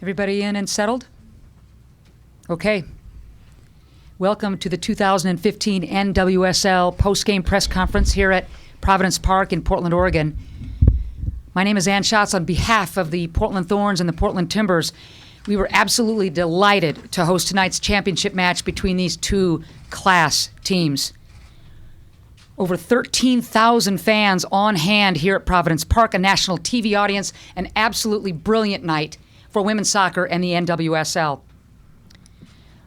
Everybody in and settled? Okay. Welcome to the 2015 NWSL postgame press conference here at Providence Park in Portland, Oregon. My name is Ann Schatz. On behalf of the Portland Thorns and the Portland Timbers, we were absolutely delighted to host tonight's championship match between these two class teams. Over 13,000 fans on hand here at Providence Park, a national TV audience, an absolutely brilliant night for women's soccer and the NWSL.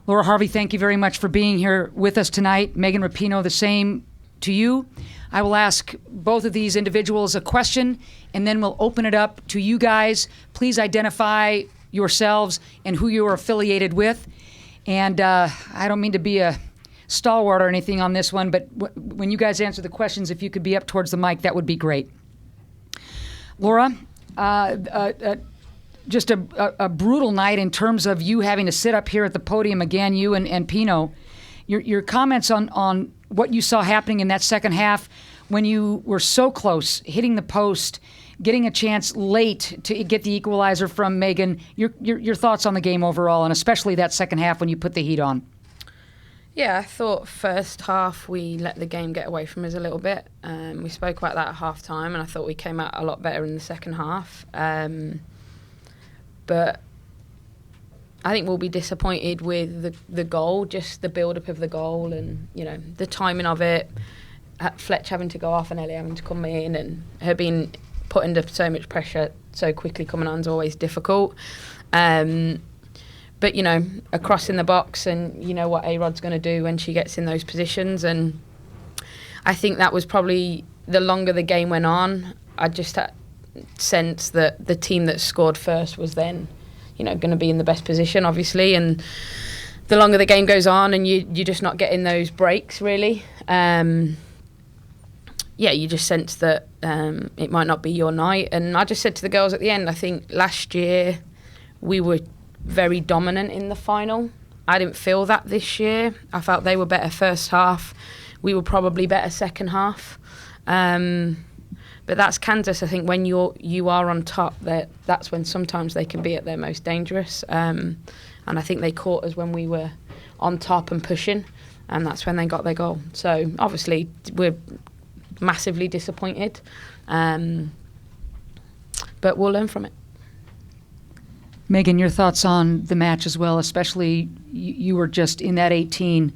Laura Harvey, thank you very much for being here with us tonight. Megan Rapinoe, the same to you. I will ask both of these individuals a question, and then we'll open it up to you guys. Please identify yourselves and who you are affiliated with. And I don't mean to be a stalwart or anything on this one, but when you guys answer the questions, if you could be up towards the mic, that would be great. Laura, just a brutal night in terms of you having to sit up here at the podium again, you and Pino. Your comments on what you saw happening in that second half when you were so close, hitting the post, getting a chance late to get the equalizer from Megan. Your thoughts on the game overall, and especially that second half when you put the heat on. Yeah, I thought first half we let the game get away from us a little bit. We spoke about that at half time, and I thought we came out a lot better in the second half. But I think we'll be disappointed with the goal, just the build-up of the goal and, the timing of it. Fletch having to go off and Ellie having to come in, and her being put under so much pressure so quickly coming on is always difficult. But, across in the box, and you know what A-Rod's going to do when she gets in those positions. And I think that was probably, the longer the game went on, I just had sense that the team that scored first was then, going to be in the best position, obviously. And the longer the game goes on and you're just not getting those breaks, really, you just sense that it might not be your night. And I just said to the girls at the end, I think last year we were very dominant in the final. I didn't feel that this year. I felt they were better first half. We were probably better second half. But that's Kansas. I think when you are on top, that's when sometimes they can be at their most dangerous. And I think they caught us when we were on top and pushing, and that's when they got their goal. So obviously we're massively disappointed, but we'll learn from it. Megan, your thoughts on the match as well, especially you were just in that 18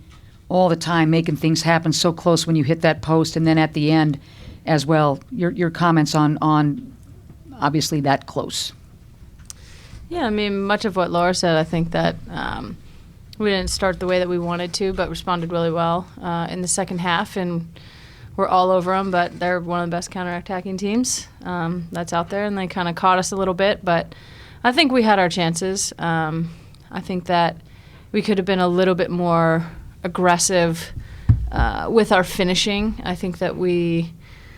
all the time, making things happen so close when you hit that post, and then at the end as well. Your comments on obviously that close. Yeah, I mean, much of what Laura said, I think that we didn't start the way that we wanted to, but responded really well in the second half, and we're all over them, but they're one of the best counterattacking teams that's out there, and they kind of caught us a little bit, but I think we had our chances. I think that we could have been a little bit more aggressive with our finishing. I think that we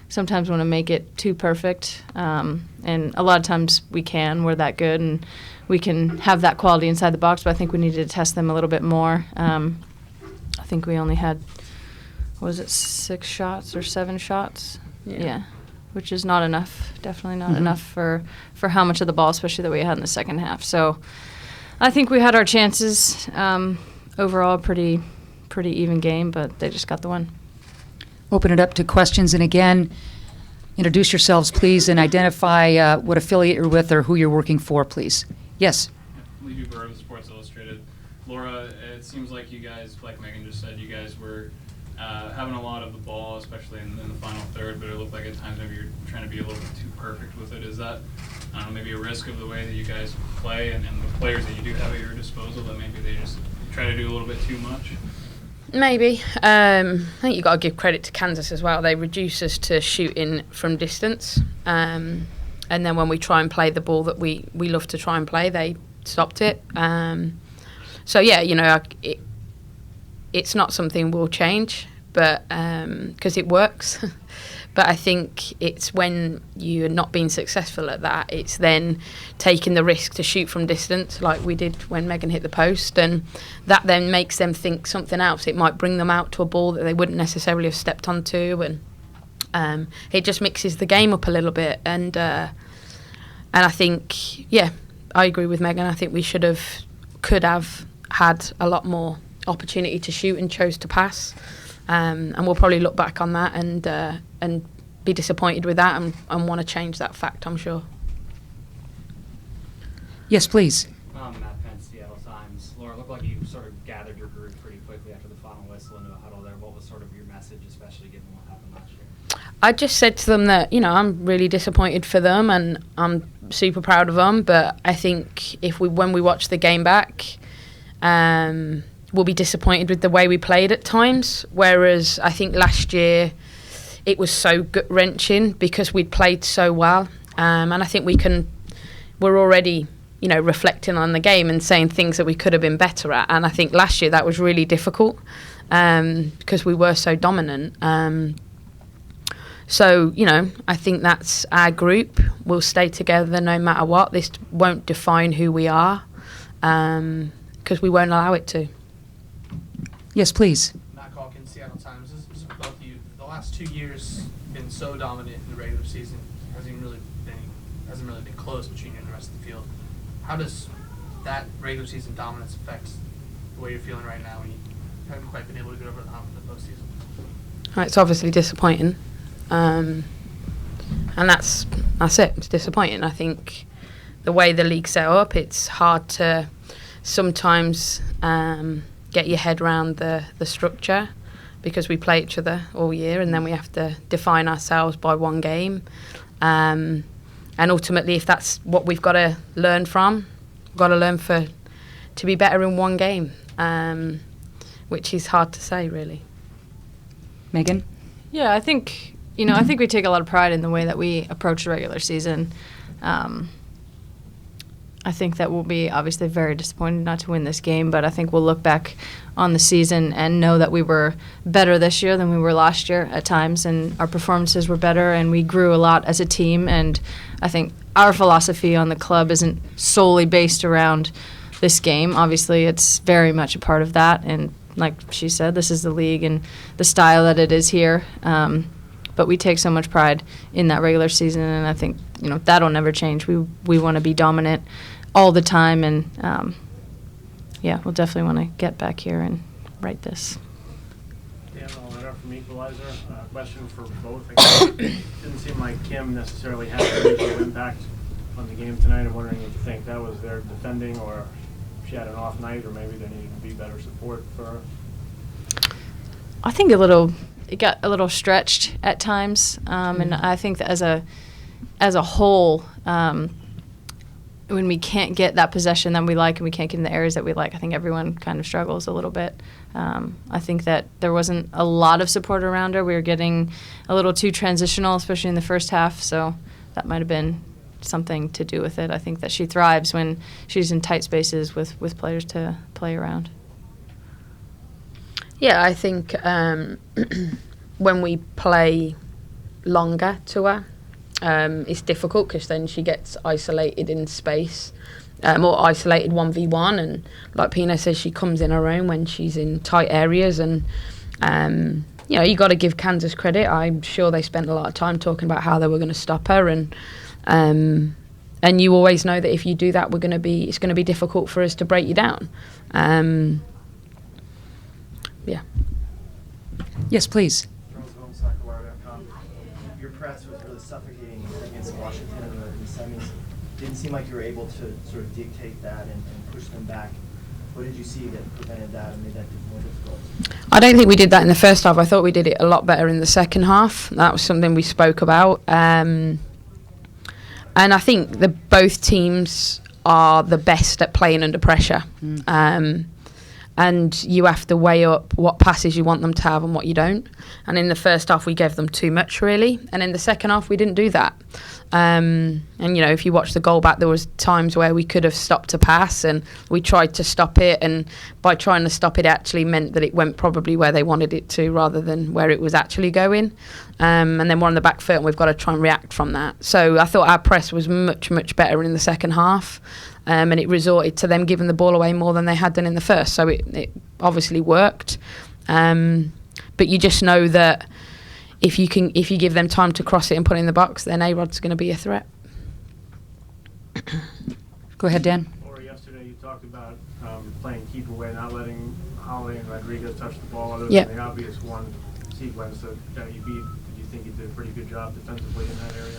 sometimes want to make it too perfect, and a lot of times we're that good, and we can have that quality inside the box, but I think we needed to test them a little bit more. I think we only had, 6 shots or 7 shots? Yeah. Which is not enough, definitely not enough for how much of the ball, especially that we had in the second half. So I think we had our chances. Overall, pretty even game, but they just got the win. Open it up to questions, and again, introduce yourselves, please, and identify what affiliate you're with or who you're working for, please. Yes? Lee Burr with Sports Illustrated. Laura, it seems like you guys, like Megan just said, you guys were having a lot of the ball, especially in the final third, but it looked like at times maybe you're trying to be a little bit too perfect with it. Is that maybe a risk of the way that you guys play and the players that you do have at your disposal, that maybe they just try to do a little bit too much? Maybe. I think you've got to give credit to Kansas as well. They reduce us to shooting from distance. And then when we try and play the ball that we love to try and play, they stopped it. So, yeah, it's not something we'll change, but because it works. But I think it's when you're not being successful at that, it's then taking the risk to shoot from distance, like we did when Megan hit the post, and that then makes them think something else. It might bring them out to a ball that they wouldn't necessarily have stepped onto, and it just mixes the game up a little bit. And I think, agree with Megan. I think we could have had a lot more opportunity to shoot and chose to pass. And we'll probably look back on that and be disappointed with that and want to change that fact, I'm sure. Yes, please. Matt Penn, Seattle Times. Laura, it looked like you sort of gathered your group pretty quickly after the final whistle into a huddle there. What was sort of your message, especially given what happened last year? I just said to them that, I'm really disappointed for them and I'm super proud of them. But I think when we watch the game back, we'll be disappointed with the way we played at times. Whereas I think last year it was so gut-wrenching because we'd played so well. And I think we're already, reflecting on the game and saying things that we could have been better at. And I think last year that was really difficult because we were so dominant. So, I think that's our group. We'll stay together no matter what. This won't define who we are because we won't allow it to. Yes, please. Matt Calkins, Seattle Times. This is both of you. The last 2 years been so dominant in the regular season. Hasn't really been close between you and the rest of the field. How does that regular season dominance affect the way you're feeling right now when you haven't quite been able to get over the hump in the postseason? It's obviously disappointing, and that's it. It's disappointing. I think the way the league's set up, it's hard to sometimes get your head around the structure because we play each other all year and then we have to define ourselves by one game. And ultimately, if that's what we've got to learn from, we've got to learn to be better in one game, which is hard to say, really. Megan? Yeah, I think we take a lot of pride in the way that we approach the regular season. I think that we'll be obviously very disappointed not to win this game, but I think we'll look back on the season and know that we were better this year than we were last year at times, and our performances were better, and we grew a lot as a team. And I think our philosophy on the club isn't solely based around this game. Obviously, it's very much a part of that, and like she said, this is the league and the style that it is here. But we take so much pride in that regular season, and I think that'll never change. We want to be dominant all the time, and we'll definitely want to get back here and right this. Dan Leonard from Equalizer. Question for both. I guess it didn't seem like Kim necessarily had a major impact on the game tonight. I'm wondering if you think that was their defending, or if she had an off night, or maybe there needed to be better support for her. I think it got a little stretched at times, and I think that as a whole, when we can't get that possession that we like and we can't get in the areas that we like, I think everyone kind of struggles a little bit. I think that there wasn't a lot of support around her. We were getting a little too transitional, especially in the first half, so that might have been something to do with it. I think that she thrives when she's in tight spaces with players to play around. Yeah, I think when we play longer to her, it's difficult because then she gets isolated in space, more isolated 1v1, and like Pino says, she comes in her own when she's in tight areas. And you got to give Kansas credit. I'm sure they spent a lot of time talking about how they were going to stop her, and you always know that if you do that, it's going to be difficult for us to break you down. Yeah. Yes, please. Your press was really suffocating against Washington in the semis. Didn't seem like you were able to sort of dictate that and push them back. What did you see that prevented that and made that more difficult? I don't think we did that in the first half. I thought we did it a lot better in the second half. That was something we spoke about. And I think both teams are the best at playing under pressure. And you have to weigh up what passes you want them to have and what you don't. And in the first half, we gave them too much, really. And in the second half, we didn't do that. And, if you watch the goal back, there was times where we could have stopped a pass and we tried to stop it. And by trying to stop it, actually meant that it went probably where they wanted it to rather than where it was actually going. And then we're on the back foot and we've got to try and react from that. So I thought our press was much, much better in the second half. And it resorted to them giving the ball away more than they had done in the first. So it obviously worked. But you just know that if you give them time to cross it and put it in the box, then A-Rod's going to be a threat. Go ahead, Dan. Laura, yesterday you talked about playing keep away, not letting Holly and Rodriguez touch the ball other Yep. than the obvious one sequence that you beat. Did you think you did a pretty good job defensively in that area?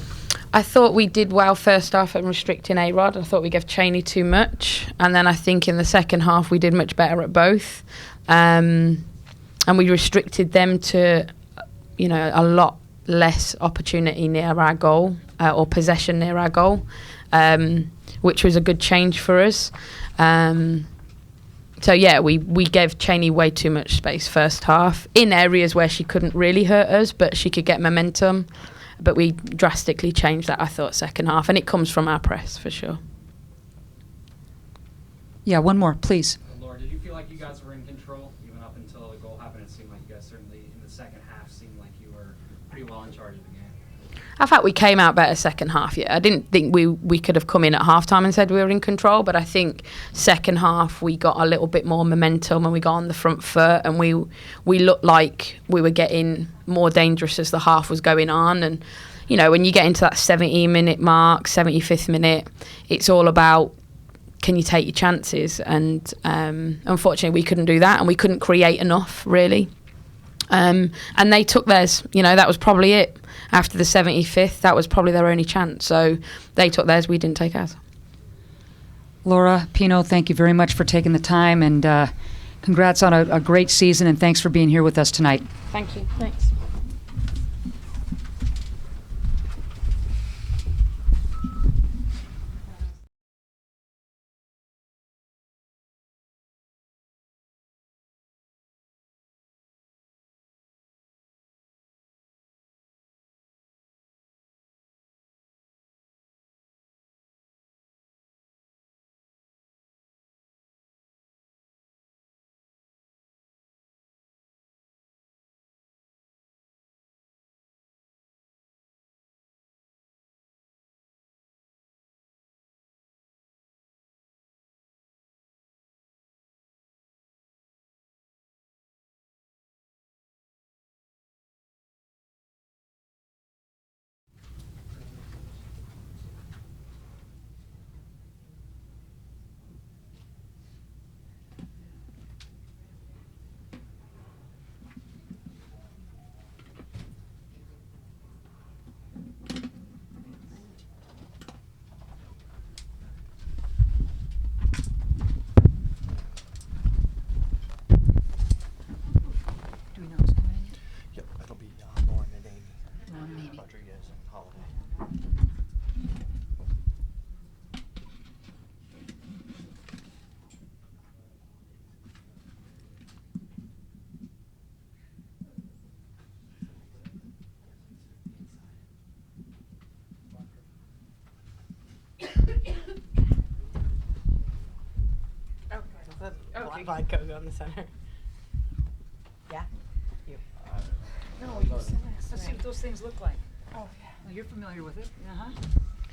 I thought we did well first half at restricting A-Rod. I thought we gave Cheney too much. And then I think in the second half we did much better at both. And we restricted them to, a lot less opportunity near our goal or possession near our goal, which was a good change for us. So, yeah, we gave Cheney way too much space first half in areas where she couldn't really hurt us, but she could get momentum. But we drastically changed that, I thought, second half. And it comes from our press, for sure. Yeah, one more, please. Laura, did you feel like you guys were in control even up until the goal happened? It seemed like you guys certainly in the second half seemed like you were pretty well in charge of the game. I thought we came out better second half, yeah. I didn't think we could have come in at halftime and said we were in control, but I think second half we got a little bit more momentum and we got on the front foot and we looked like we were getting more dangerous as the half was going on. And, when you get into that 70-minute mark, 75th minute, it's all about can you take your chances? And unfortunately we couldn't do that and we couldn't create enough, really. And they took theirs. That was probably it. After the 75th, that was probably their only chance. So they took theirs, we didn't take ours. Laura, Pino, thank you very much for taking the time, and congrats on a great season, and thanks for being here with us tonight. Thank you. Thanks. Do we know who's coming in? Yep, it'll be Lauren and Amy. Rodriguez and Holiday. Vodka go in the center. Yeah? You. No, you said let's see what those things look like. Oh, yeah. You're familiar with it. Uh-huh.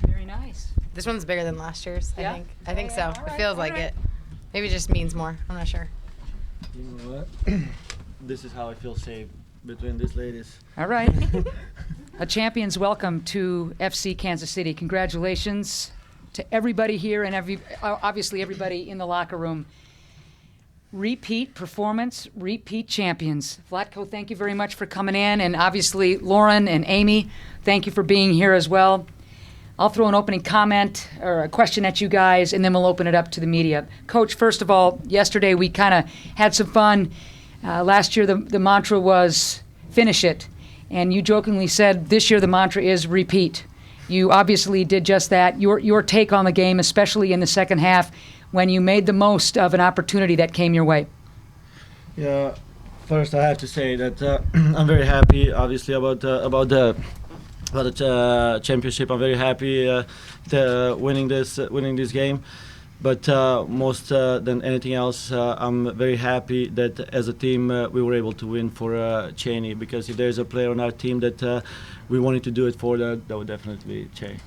Very nice. This one's bigger than last year's, Yeah? I think. I think Yeah, so. all It right, feels all like right. it. Maybe it just means more. I'm not sure. You know what? This is how I feel safe between these ladies. All right. A champion's welcome to FC Kansas City. Congratulations to everybody here and obviously everybody in the locker room. Repeat performance, repeat champions. Vlatko, thank you very much for coming in. And obviously, Lauren and Amy, thank you for being here as well. I'll throw an opening comment or a question at you guys, and then we'll open it up to the media. Coach, first of all, yesterday we kind of had some fun. Last year the mantra was finish it. And you jokingly said this year the mantra is repeat. You obviously did just that. Your take on the game, especially in the second half, when you made the most of an opportunity that came your way. Yeah, first I have to say that I'm very happy, obviously, about the championship. I'm very happy winning this game. But most than anything else, I'm very happy that as a team we were able to win for Cheney, because if there's a player on our team that we wanted to do it for, that would definitely be Cheney.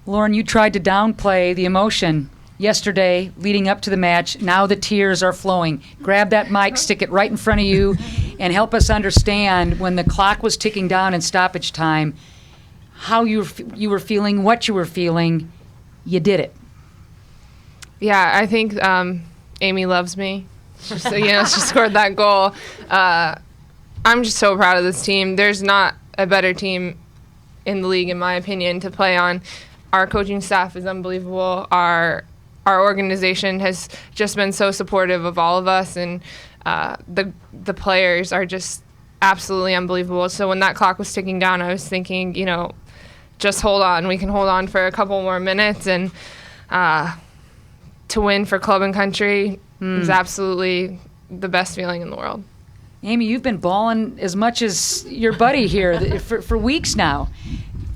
Lauren, you tried to downplay the emotion yesterday leading up to the match. Now the tears are flowing. Grab that mic, stick it right in front of you, and help us understand when the clock was ticking down in stoppage time, how you were feeling, what you were feeling. You did it. Yeah, I think Amy loves me. So, she scored that goal. I'm just so proud of this team. There's not a better team in the league, in my opinion, to play on. Our coaching staff is unbelievable. Our organization has just been so supportive of all of us, and the players are just absolutely unbelievable. So when that clock was ticking down, I was thinking, just hold on. We can hold on for a couple more minutes, and to win for club and country is absolutely the best feeling in the world. Amy, you've been balling as much as your buddy here for weeks now.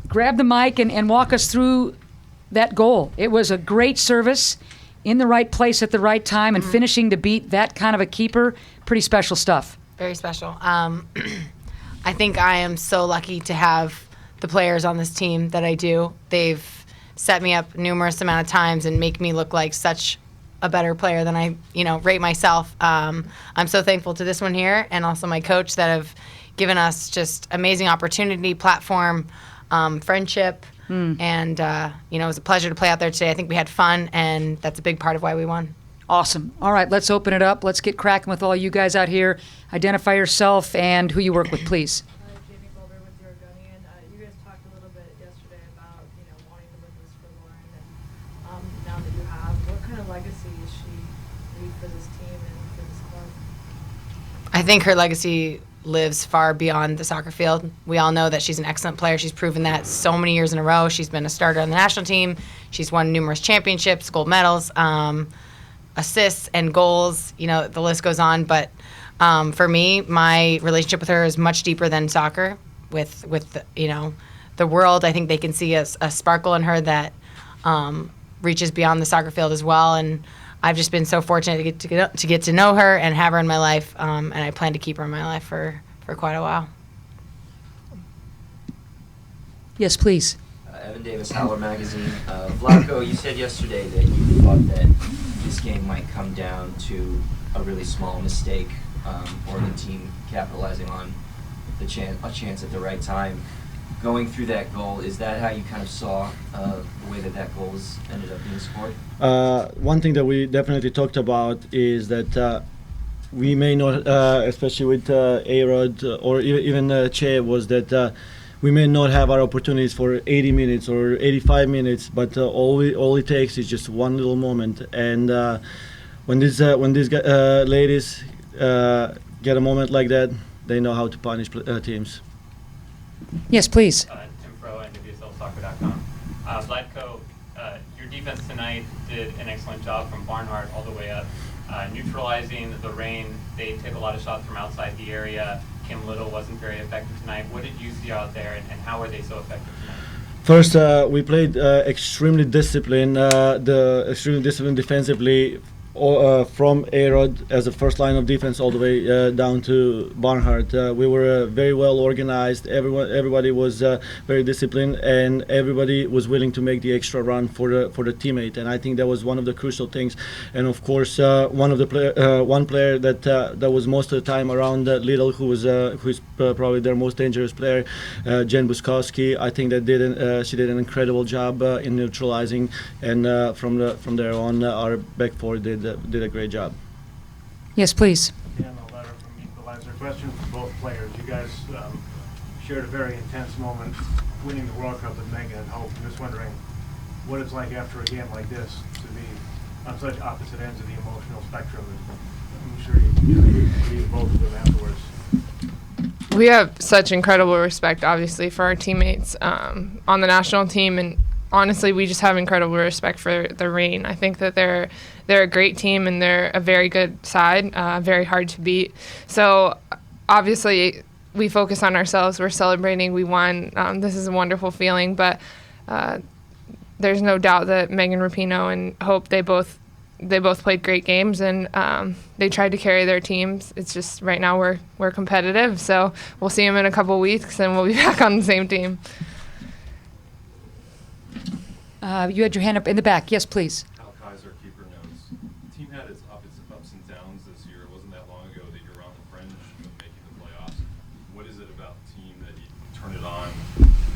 Grab the mic and walk us through that goal. It was a great service in the right place at the right time and finishing to beat that kind of a keeper. Pretty special stuff. Very special. I think I am so lucky to have the players on this team that I do. They've set me up numerous amount of times and make me look like such a better player than I, rate myself. I'm so thankful to this one here and also my coach that have given us just amazing opportunity, platform, friendship, and it was a pleasure to play out there today. I think we had fun, and that's a big part of why we won. Awesome. All right, let's open it up. Let's get cracking with all you guys out here. Identify yourself and who you work with, please. Jamie Boulder with the Oregonian. You guys talked a little bit yesterday about wanting to win this for Lauren, and now that you have, what kind of legacy is she leave for this team and for this club? I think her legacy lives far beyond the soccer field. We all know that she's an excellent player. She's proven that so many years in a row. She's been a starter on the national team. She's won numerous championships, gold medals, assists and goals. The list goes on. But for me, my relationship with her is much deeper than soccer. With the world, I think they can see a sparkle in her that reaches beyond the soccer field as well. And I've just been so fortunate to get to know her and have her in my life, and I plan to keep her in my life for quite a while. Yes, please. Evan Davis, Howler Magazine. Vlatko, you said yesterday that you thought that this game might come down to a really small mistake, Oregon team capitalizing on a chance at the right time. Going through that goal, is that how you kind of saw the way that goal ended up being scored? One thing that we definitely talked about is that we may not, especially with A-Rod or even Che, was that we may not have our opportunities for 80 minutes or 85 minutes, but all it takes is just one little moment. And when these ladies get a moment like that, they know how to punish teams. Yes, please. Tim Fro, NWSLsoccer.com. Vlatko, your defense tonight did an excellent job from Barnhart all the way up, neutralizing the rain. They took a lot of shots from outside the area. Kim Little wasn't very effective tonight. What did you see out there, and how were they so effective tonight? First, we played extremely disciplined defensively, from A-Rod as a first line of defense all the way down to Barnhart. We were very well organized. Everybody was very disciplined, and everybody was willing to make the extra run for the teammate. And I think that was one of the crucial things. And of course, one player that was most of the time around Little, who's probably their most dangerous player, Jen Buskowski. I think that she did an incredible job in neutralizing, and from there on, our back four did a great job. Yes, please. Dan, a letter from Equalizer. Question for both players. You guys shared a very intense moment winning the World Cup with Megan and Hope. I'm just wondering what it's like after a game like this to be on such opposite ends of the emotional spectrum. I'm sure you both of them afterwards. We have such incredible respect, obviously, for our teammates on the national team, and honestly, we just have incredible respect for the Reign. I think that they're a great team, and they're a very good side, very hard to beat. So obviously, we focus on ourselves. We're celebrating. We won. This is a wonderful feeling, but there's no doubt that Megan Rapinoe and Hope, they both played great games, and they tried to carry their teams. It's just right now we're competitive, so we'll see them in a couple weeks, and we'll be back on the same team. You had your hand up in the back. Yes, please. Al Kaiser, keeper knows. The team had its ups and downs this year. It wasn't that long ago that you were on the fringe of making the playoffs. What is it about the team that you turn it on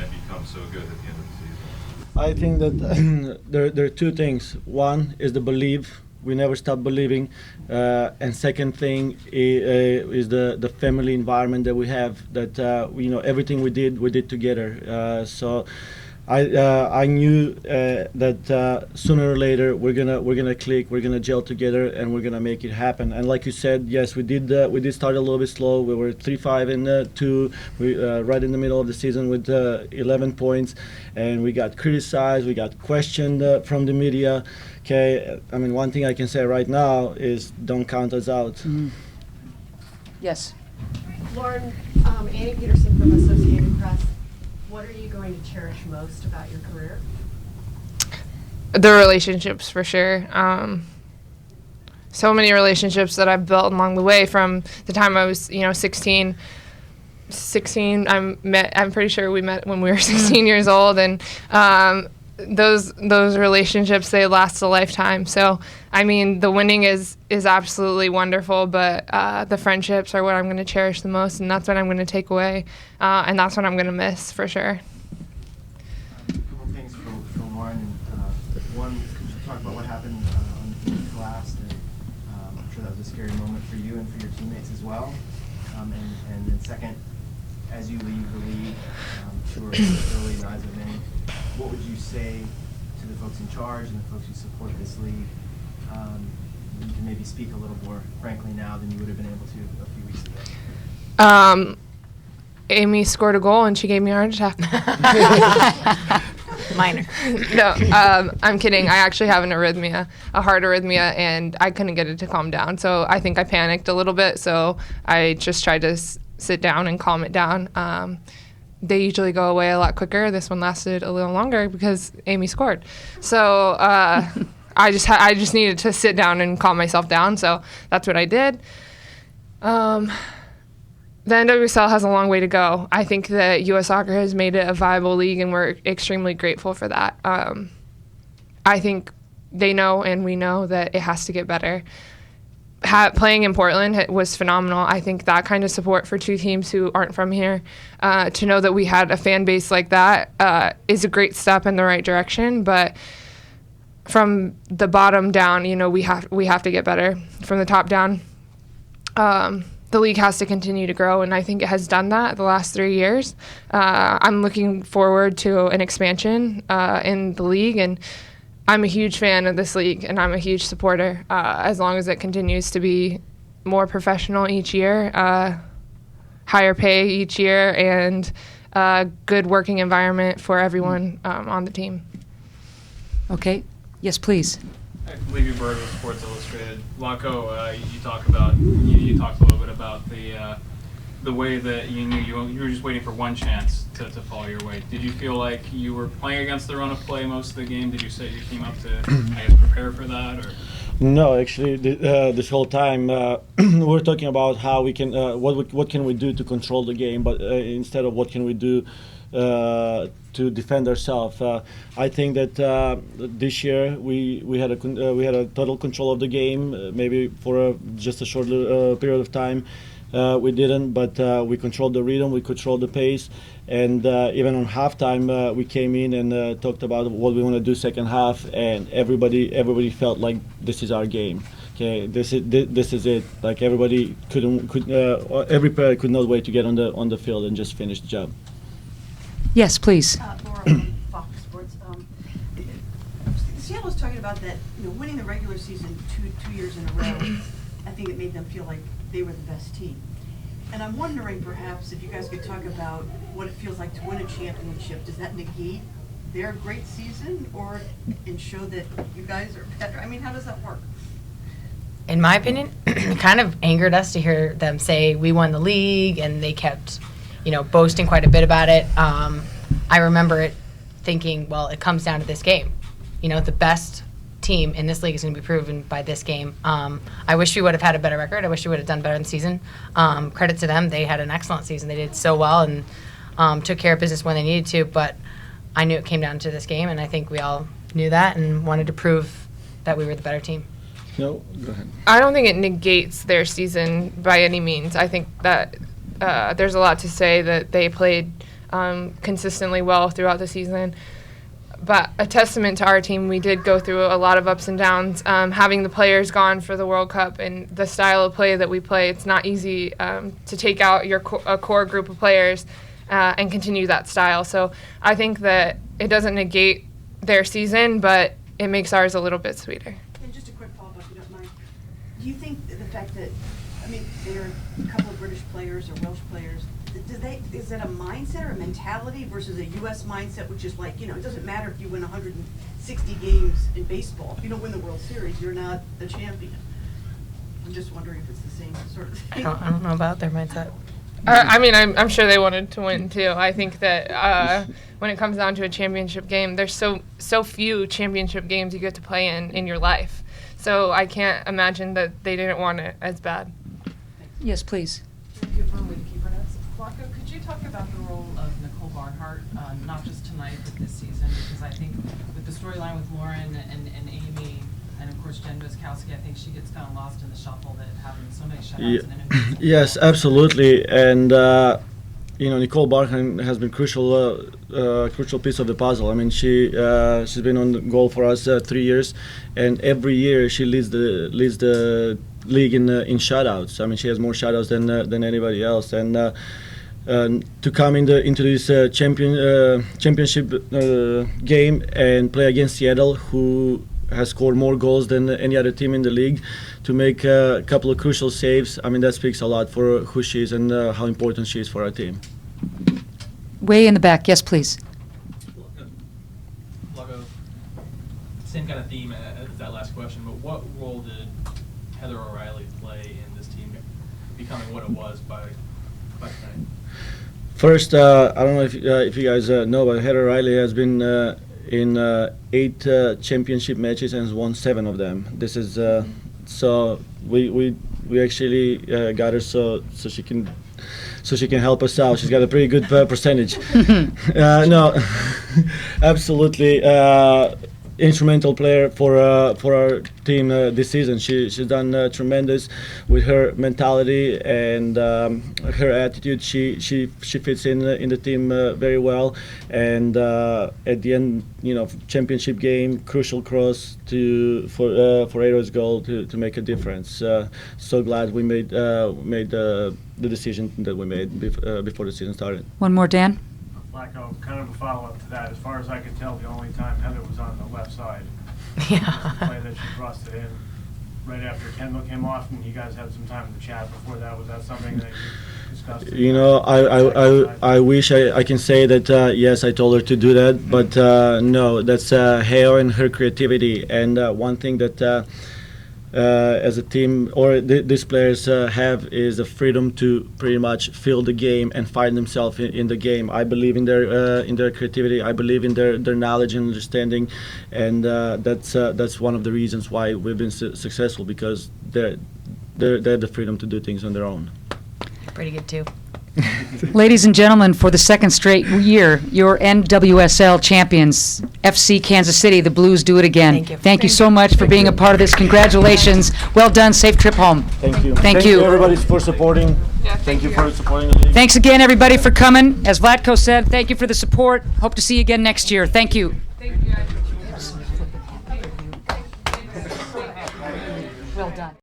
and become so good at the end of the season? I think that there are two things. One is the belief. We never stop believing. And second thing is the family environment that we have. That everything we did together. So I knew that sooner or later we're gonna click, we're gonna gel together, and we're gonna make it happen. And like you said, yes, we did start a little bit slow. We were 3-5 and 2. We right in the middle of the season with 11 points, and we got criticized, we got questioned from the media. Okay, I mean, one thing I can say right now is don't count us out. Mm-hmm. Yes. Lauren, Annie Peterson from Associated Press. What are you going to cherish most about your career? The relationships, for sure. So many relationships that I've built along the way from the time I was, 16. I'm pretty sure we met when we were 16 years old, and those relationships, they last a lifetime. So, I mean, the winning is absolutely wonderful, but the friendships are what I'm going to cherish the most, and that's what I'm going to take away, and that's what I'm going to miss for sure. A couple things from Lauren. One, could you talk about what happened on the field last? And I'm sure that was a scary moment for you and for your teammates as well. And then second, as you leave the league, sure, early lives of many, what would you say to the folks in charge and the folks who support this league? You can maybe speak a little more frankly now than you would have been able to a few weeks ago. Amy scored a goal and she gave me a heart attack. Minor. No, I'm kidding. I actually have a heart arrhythmia, and I couldn't get it to calm down. So I think I panicked a little bit. So I just tried to sit down and calm it down. They usually go away a lot quicker. This one lasted a little longer because Amy scored. So I just needed to sit down and calm myself down. So that's what I did. The NWSL has a long way to go. I think that U.S. Soccer has made it a viable league, and we're extremely grateful for that. I think they know and we know that it has to get better. Playing in Portland was phenomenal. I think that kind of support for two teams who aren't from here, to know that we had a fan base like that is a great step in the right direction. But from the bottom down, we have to get better. From the top down, the league has to continue to grow, and I think it has done that the last 3 years. I'm looking forward to an expansion in the league, and I'm a huge fan of this league, and I'm a huge supporter as long as it continues to be more professional each year, higher pay each year, and a good working environment for everyone on the team. Okay. Yes, please. Levy Bird with Sports Illustrated. Vlatko, you talked a little bit about the way that you knew you were just waiting for one chance to fall your way. Did you feel like you were playing against the run of play most of the game? Did you set your team up to, prepare for that, or? No, actually, this whole time we're talking about how we can, what can we do to control the game, but instead of what can we do to defend ourselves. I think that this year we had a total control of the game. Maybe for just a short period of time we didn't, but we controlled the rhythm, we controlled the pace, and even on halftime we came in and talked about what we want to do second half, and everybody felt like this is our game. Okay, this is it. Like every player could not wait to get on the field and just finish the job. Yes, please. Laura from Fox Sports. Seattle was talking about that, winning the regular season two years in a row. I think it made them feel like they were the best team. And I'm wondering, perhaps, if you guys could talk about what it feels like to win a championship. Does that negate their great season, and show that you guys are better? I mean, how does that work? In my opinion, it kind of angered us to hear them say we won the league, and they kept boasting quite a bit about it. I remember it thinking, well, it comes down to this game. The best team in this league is going to be proven by this game. I wish we would have had a better record. I wish we would have done better in the season. Credit to them. They had an excellent season. They did so well and took care of business when they needed to, but I knew it came down to this game, and I think we all knew that and wanted to prove that we were the better team. No, go ahead. I don't think it negates their season by any means. I think that there's a lot to say that they played consistently well throughout the season. but a testament to our team. We did go through a lot of ups and downs. Having the players gone for the World Cup and the style of play that we play, it's not easy to take out a core group of players and continue that style. So I think that it doesn't negate their season, but it makes ours a little bit sweeter. And just a quick follow-up, if you don't mind. Do you think the fact that, I mean, there are a couple of British players or Welsh players, is that a mindset or a mentality versus a U.S. mindset, which is like, it doesn't matter if you win 160 games in baseball. If you don't win the World Series, you're not the champion. I'm just wondering if it's the same sort of thing. I don't know about their mindset. I mean, I'm sure they wanted to win too. I think that when it comes down to a championship game, there's so few championship games you get to play in your life. So I can't imagine that they didn't want it as bad. Yes, please. Flacco, could you talk about the role of Nicole Barnhart, not just tonight but this season? Because I think with the storyline with Lauren and Amy, and of course Jen Boskowski, I think she gets kind of lost in the shuffle that having so many shutouts and interviews. Yes, absolutely. And Nicole Barnhart has been crucial piece of the puzzle. I mean, she's been on the goal for us 3 years, and every year she leads the league in shutouts. I mean, she has more shutouts than anybody else. And to come into this championship game and play against Seattle, who has scored more goals than any other team in the league, to make a couple of crucial saves, I mean, that speaks a lot for who she is and how important she is for our team. Way in the back. Yes, please. Lago, same kind of theme as that last question, but what role did Heather O'Reilly play in this team becoming what it was by tonight? First, I don't know if you guys know, but Heather O'Reilly has been in 8 championship matches and has won 7 of them. This is so we actually got her so she can help us out. She's got a pretty good percentage. No, absolutely. Instrumental player for our team this season. She's done tremendous with her mentality and her attitude. She fits in the team very well. And at the end, championship game, crucial cross for Aero's goal to make a difference. So glad we made the decision that we made before the season started. One more, Dan. Flacco, kind of a follow-up to that. As far as I could tell, the only time Heather was on the left side. Yeah. The play that she thrust it in right after Kendall came off, and you guys had some time to chat before that. Was that something that you discussed? I wish I can say that yes, I told her to do that, but no, that's Heo and her creativity. And one thing that as a team or these players have is the freedom to pretty much feel the game and find themselves in the game. I believe in their creativity. I believe in their knowledge and understanding, and that's one of the reasons why we've been successful, because they have the freedom to do things on their own. Pretty good too. Ladies and gentlemen, for the second straight year, your NWSL champions, FC Kansas City, the Blues do it again. Thank you. Thank you so much for being a part of this. Congratulations. Well done. Safe trip home. Thank you. Thank you. Everybody for supporting. Yeah, thank you for supporting the league. Thanks again, everybody, for coming. As Vlatko said, thank you for the support. Hope to see you again next year. Thank you. Thank you guys. Well done.